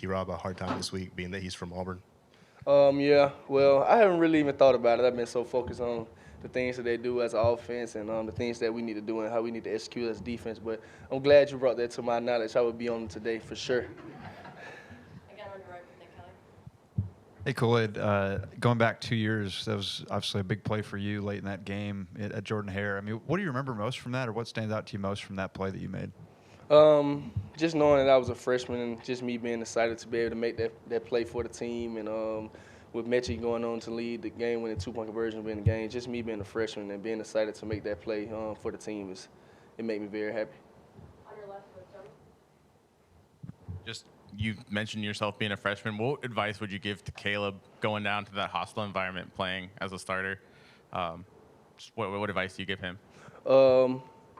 T-Rob a hard time this week, being that he's from Auburn? Yeah, well, I haven't really even thought about it. I've been so focused on the things that they do as an offense and the things that we need to do and how we need to execute as defense. But I'm glad you brought that to my knowledge. I would be on it today for sure. Again, on your right with Nick Kelly. Hey, Koolaid, going back 2 years, that was obviously a big play for you late in that game at Jordan Hare. I mean, what do you remember most from that, or what stands out to you most from that play that you made? Just knowing that I was a freshman and just me being excited to be able to make that play for the team and with Mechie going on to lead the game-winning two-point conversion win the game, just me being a freshman and being excited to make that play for the team it made me very happy. On your left with Joe. Just you mentioned yourself being a freshman. What advice would you give to Caleb going down to that hostile environment, playing as a starter? What advice do you give him?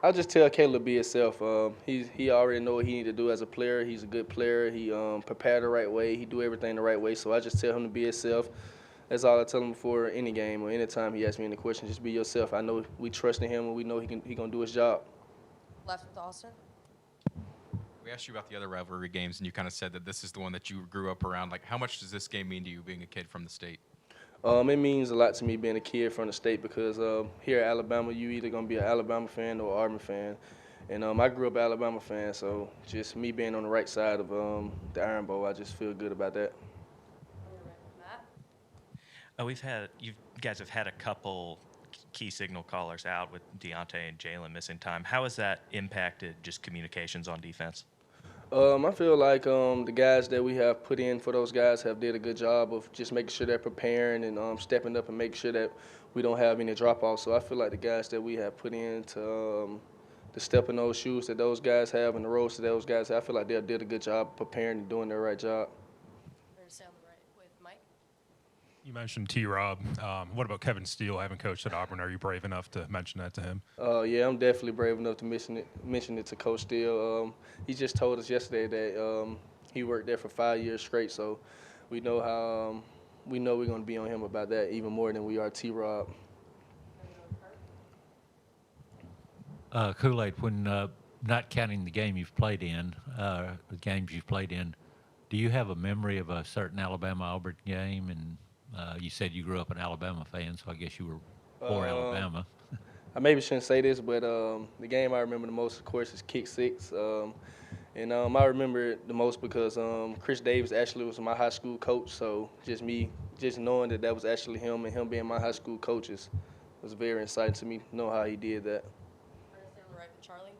I'll just tell Caleb to be himself. He already know what he need to do as a player. He's a good player. He prepared the right way. He do everything the right way. So I just tell him to be himself. That's all I tell him before any game or any time he asks me any question. Just be yourself. I know we trust in him and we know he gonna do his job. Left with Austin. We asked you about the other rivalry games, and you kind of said that this is the one that you grew up around. Like, how much does this game mean to you, being a kid from the state? It means a lot to me being a kid from the state because here at Alabama, you either gonna be an Alabama fan or Auburn fan, and I grew up Alabama fan. So just me being on the right side of the Iron Bowl, I just feel good about that. On your right with Matt. You guys have had a couple key signal callers out with Deontay and Jalen missing time. How has that impacted just communications on defense? I feel like the guys that we have put in for those guys have did a good job of just making sure they're preparing and stepping up and make sure that we don't have any drop-offs. So I feel like the guys that we have put in to step in those shoes that those guys have and the roles that those guys have, I feel like they did a good job preparing and doing their right job. We're going to stay on the right with Mike. You mentioned T-Rob. What about Kevin Steele? I haven't coached at Auburn. Are you brave enough to mention that to him? Yeah, I'm definitely brave enough to mention it to Coach Steele. He just told us yesterday that he worked there for 5 years straight, so we know we're going to be on him about that even more than we are T-Rob. Koolaid, when not counting the game you've played in, the games you've played in, do you have a memory of a certain Alabama-Auburn game? And you said you grew up an Alabama fan, so I guess you were for Alabama. I maybe shouldn't say this, but the game I remember the most, of course, is Kick Six. And I remember it the most because Chris Davis actually was my high school coach. So just knowing that was actually him and him being my high school coaches was very exciting to me to know how he did that. We're going to stay on the right with Charlie.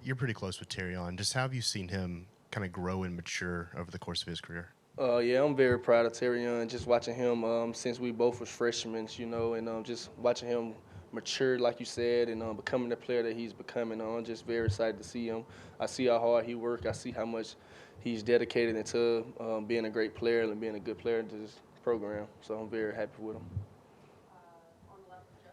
You're pretty close with Terrion. Just how have you seen him kind of grow and mature over the course of his career? Yeah, I'm very proud of Terrion. Just watching him since we both was freshmen, and just watching him mature, like you said, and becoming the player that he's becoming. I'm just very excited to see him. I see how hard he works. I see how much he's dedicated into being a great player and being a good player into this program. So I'm very happy with him. On the left with Joe.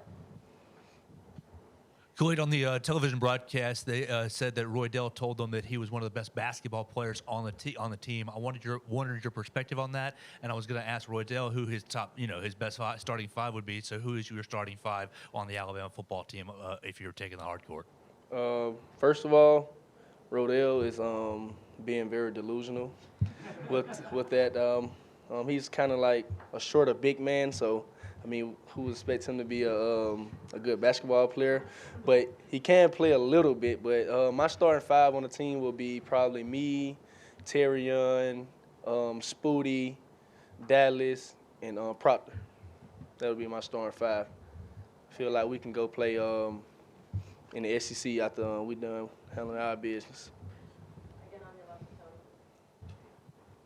Koolaid, on the television broadcast, they said that Roy Dell told them that he was one of the best basketball players on the team. I wanted your perspective on that, and I was going to ask Roy Dell who his top, his best starting five would be. So, who is your starting five on the Alabama football team if you're taking the hard court? First of all, Rodell is being very delusional with that. He's kind of like a shorter big man, so. I mean, who expects him to be a good basketball player? But he can play a little bit. But my starting five on the team will be probably me, Terrion, Spooty, Dallas, and Proctor. That would be my starting five. I feel like we can go play in the SEC after we done handling our business. Again, on your left with Tony.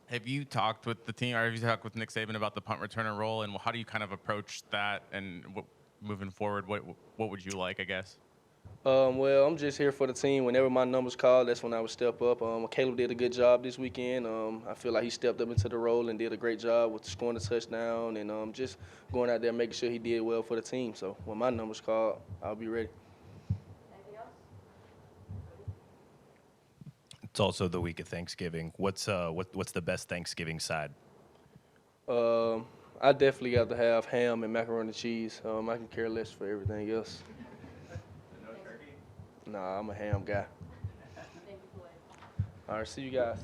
Have you talked with the team, or have you talked with Nick Saban about the punt returner role, and how do you kind of approach that? And moving forward, what would you like, I guess? Well, I'm just here for the team. Whenever my number's called, that's when I would step up. Caleb did a good job this weekend. I feel like he stepped up into the role and did a great job with scoring a touchdown and just going out there making sure he did well for the team. So when my number's called, I'll be ready. Anything else? It's also the week of Thanksgiving. What's the best Thanksgiving side? I definitely got to have ham and macaroni and cheese. I can care less for everything else. No turkey? Nah, I'm a ham guy. Thank you, Koolaid. All right, see you guys.